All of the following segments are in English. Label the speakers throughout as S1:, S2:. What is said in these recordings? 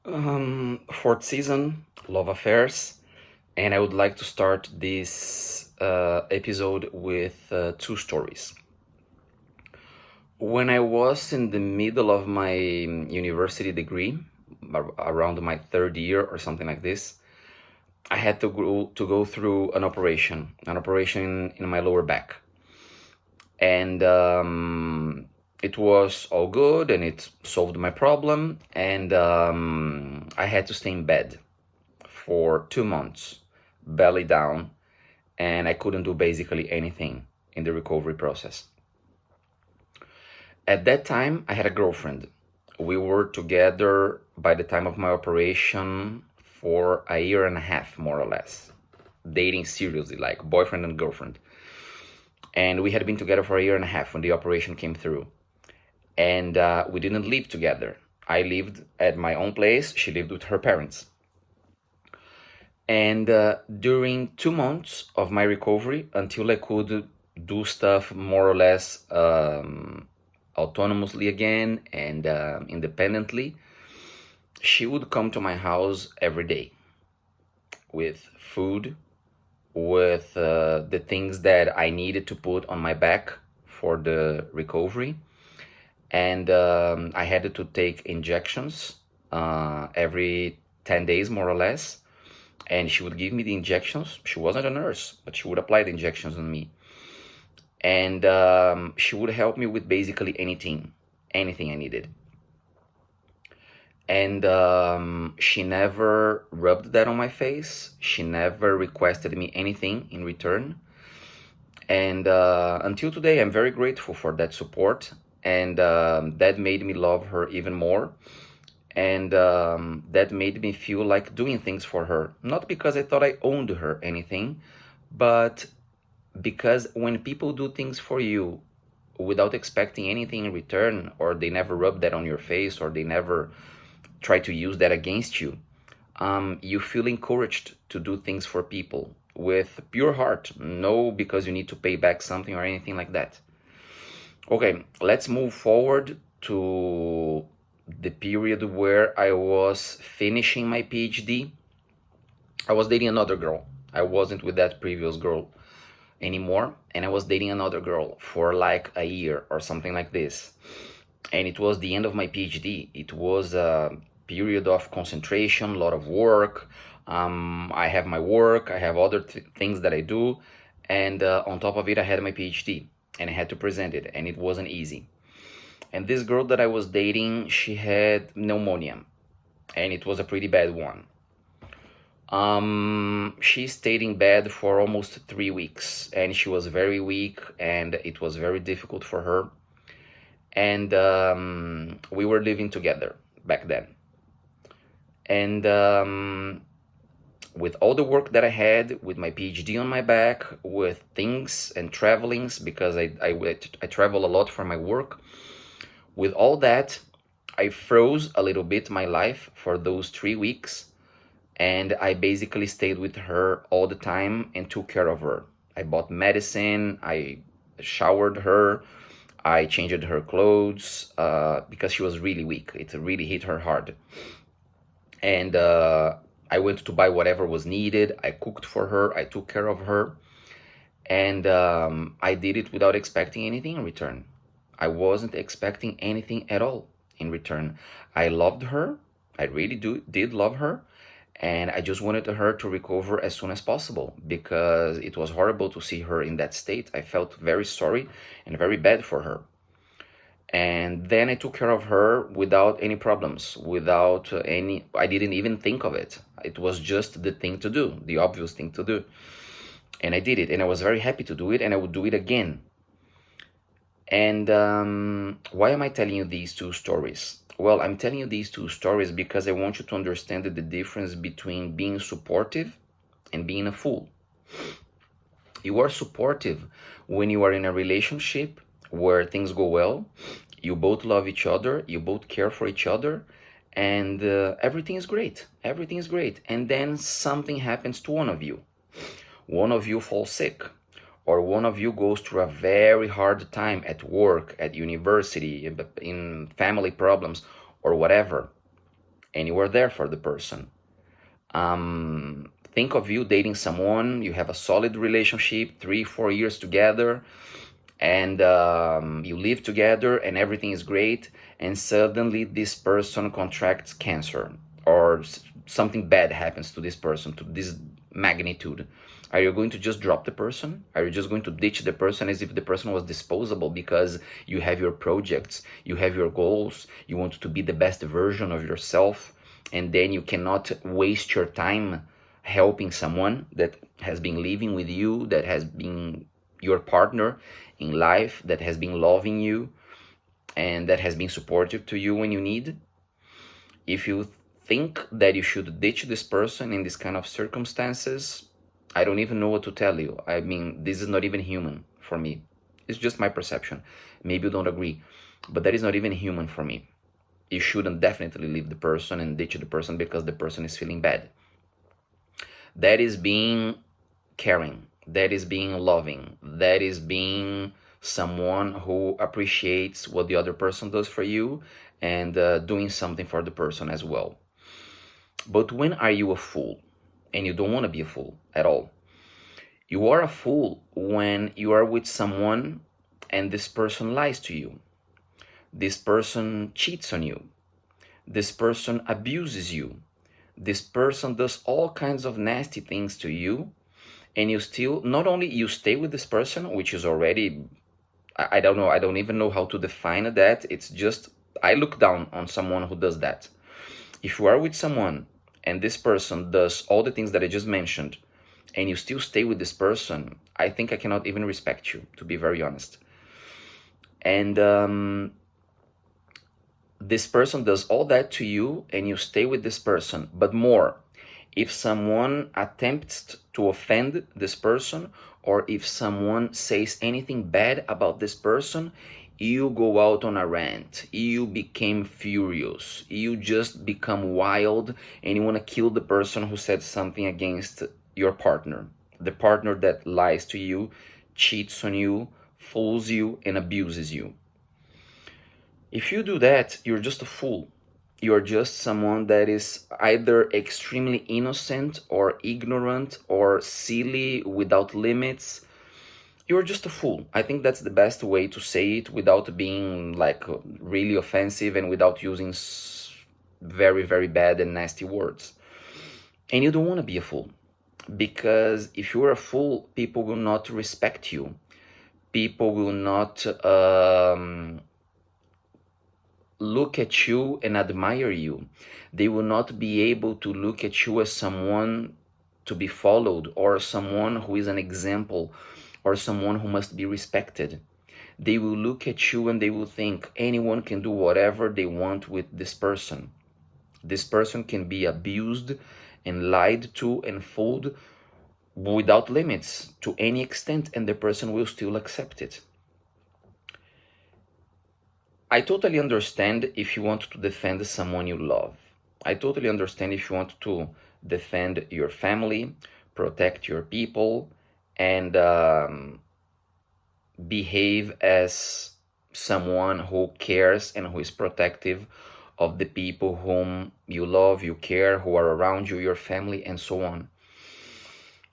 S1: Fourth season, Love Affairs, and I would like to start this episode with two stories. When I was in the middle of my university degree, around my third year or something like this, I had to go through an operation in my lower back, and it was all good, and it solved my problem, and I had to stay in bed for 2 months, belly down, and I couldn't do basically anything in the recovery process. At that time, I had a girlfriend. We were together by the time of my operation for a year and a half, more or less, dating seriously, like boyfriend and girlfriend. And we had been together for a year and a half when the operation came through. And we didn't live together. I lived at my own place, she lived with her parents. And during 2 months of my recovery, until I could do stuff more or less autonomously again and independently, she would come to my house every day with food, with the things that I needed to put on my back for the recovery. And I had to take injections every 10 days, more or less. And she would give me the injections. She wasn't a nurse, but she would apply the injections on me. And she would help me with basically anything I needed. And she never rubbed that on my face. She never requested me anything in return. And until today, I'm very grateful for that support. And that made me love her even more. And that made me feel like doing things for her. Not because I thought I owned her anything, but because when people do things for you without expecting anything in return, or they never rub that on your face, or they never try to use that against you, you feel encouraged to do things for people with pure heart, no because you need to pay back something or anything like that. Okay, let's move forward to the period where I was finishing my PhD. I was dating another girl. I wasn't with that previous girl anymore, and I was dating another girl for like a year or something like this. And it was the end of my PhD. It was a period of concentration, a lot of work. I have my work, I have other things that I do, and on top of it, I had my PhD, and I had to present it, and it wasn't easy. And this girl that I was dating, she had pneumonia, and it was a pretty bad one. She stayed in bed for almost 3 weeks, and she was very weak, and it was very difficult for her. And we were living together back then. And with all the work that I had, with my PhD on my back, with things and travelings, because I travel a lot for my work, with all that, I froze a little bit my life for those 3 weeks, and I basically stayed with her all the time and took care of her. I bought medicine, I showered her, I changed her clothes because she was really weak. It really hit her hard. And I went to buy whatever was needed. I cooked for her, I took care of her, and I did it without expecting anything in return. I wasn't expecting anything at all in return. I loved her. I really did love her. And I just wanted her to recover as soon as possible because it was horrible to see her in that state. I felt very sorry and very bad for her. And then I took care of her without any problems, I didn't even think of it. It was just the thing to do, the obvious thing to do. And I did it, and I was very happy to do it, and I would do it again. And why am I telling you these two stories? Well, I'm telling you these two stories because I want you to understand the difference between being supportive and being a fool. You are supportive when you are in a relationship where things go well, you both love each other, you both care for each other, and everything is great. Everything is great. And then something happens to one of you. One of you falls sick, or one of you goes through a very hard time at work, at university, in family problems, or whatever. and you are there for the person. Think of you dating someone, you have a solid relationship, 3 4 years together, and you live together and everything is great, and suddenly this person contracts cancer, or something bad happens to this person to this magnitude. Are you going to just drop the person? Are you just going to ditch the person as if the person was disposable because you have your projects, you have your goals, you want to be the best version of yourself, and then you cannot waste your time helping someone that has been living with you, that has been your partner in life, that has been loving you, and that has been supportive to you when you need? If you think that you should ditch this person in this kind of circumstances, I don't even know what to tell you. I mean, this is not even human for me. It's just my perception. Maybe you don't agree, but that is not even human for me. You shouldn't definitely leave the person and ditch the person because the person is feeling bad. That is being caring. That is being loving. That is being someone who appreciates what the other person does for you, and doing something for the person as well. But when are you a fool? And you don't want to be a fool at all. You are a fool when you are with someone and this person lies to you. This person cheats on you. This person abuses you. This person does all kinds of nasty things to you, and you still, not only you stay with this person, which is already, I don't know, I don't even know how to define that. It's just, I look down on someone who does that. If you are with someone and this person does all the things that I just mentioned, and you still stay with this person, I think I cannot even respect you, to be very honest. And this person does all that to you and you stay with this person. But more, if someone attempts to offend this person, or if someone says anything bad about this person, you go out on a rant, you became furious, you just become wild, and you want to kill the person who said something against your partner, the partner that lies to you, cheats on you, fools you, and abuses you. If you do that, you're just a fool. You're just someone that is either extremely innocent or ignorant or silly without limits. You're just a fool. I think that's the best way to say it without being like really offensive and without using very, very bad and nasty words. And you don't want to be a fool, because if you're a fool, people will not respect you. People will not look at you and admire you. They will not be able to look at you as someone to be followed, or someone who is an example, or someone who must be respected. They will look at you and they will think anyone can do whatever they want with this person. This person can be abused and lied to and fooled without limits to any extent, and the person will still accept it. I totally understand if you want to defend someone you love. I totally understand if you want to defend your family, protect your people, and behave as someone who cares and who is protective of the people whom you love, you care, who are around you, your family, and so on.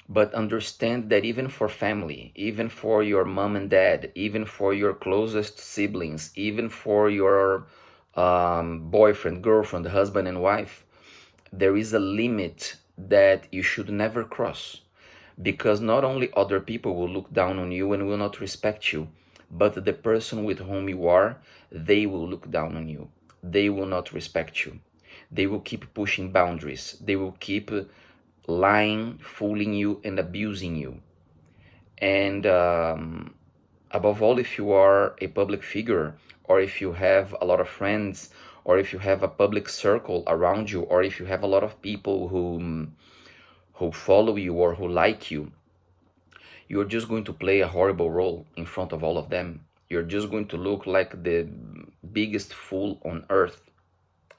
S1: But understand that even for family, even for your mom and dad, even for your closest siblings, even for your boyfriend, girlfriend, husband, and wife, there is a limit that you should never cross. Because not only other people will look down on you and will not respect you, but the person with whom you are, they will look down on you. They will not respect you. They will keep pushing boundaries. They will keep lying, fooling you, and abusing you. And above all, if you are a public figure, or if you have a lot of friends, or if you have a public circle around you, or if you have a lot of people who follow you or who like you, you're just going to play a horrible role in front of all of them. You're just going to look like the biggest fool on earth.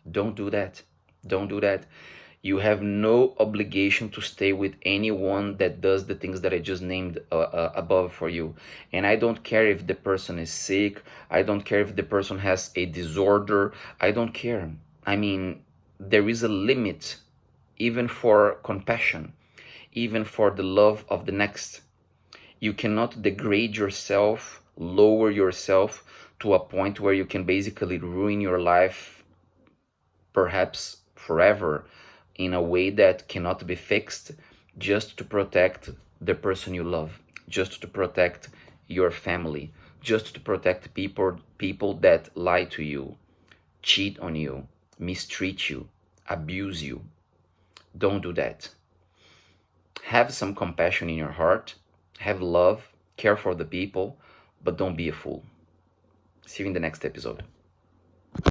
S1: Don't do that. Don't do that. You have no obligation to stay with anyone that does the things that I just named above for you. And I don't care if the person is sick. I don't care if the person has a disorder. I don't care. I mean, there is a limit even for compassion, even for the love of the next. You cannot degrade yourself, lower yourself to a point where you can basically ruin your life, perhaps forever, in a way that cannot be fixed, just to protect the person you love, just to protect your family, just to protect people that lie to you, cheat on you, mistreat you, abuse you. Don't do that. Have some compassion in your heart, have love, care for the people, but don't be a fool. See you in the next episode.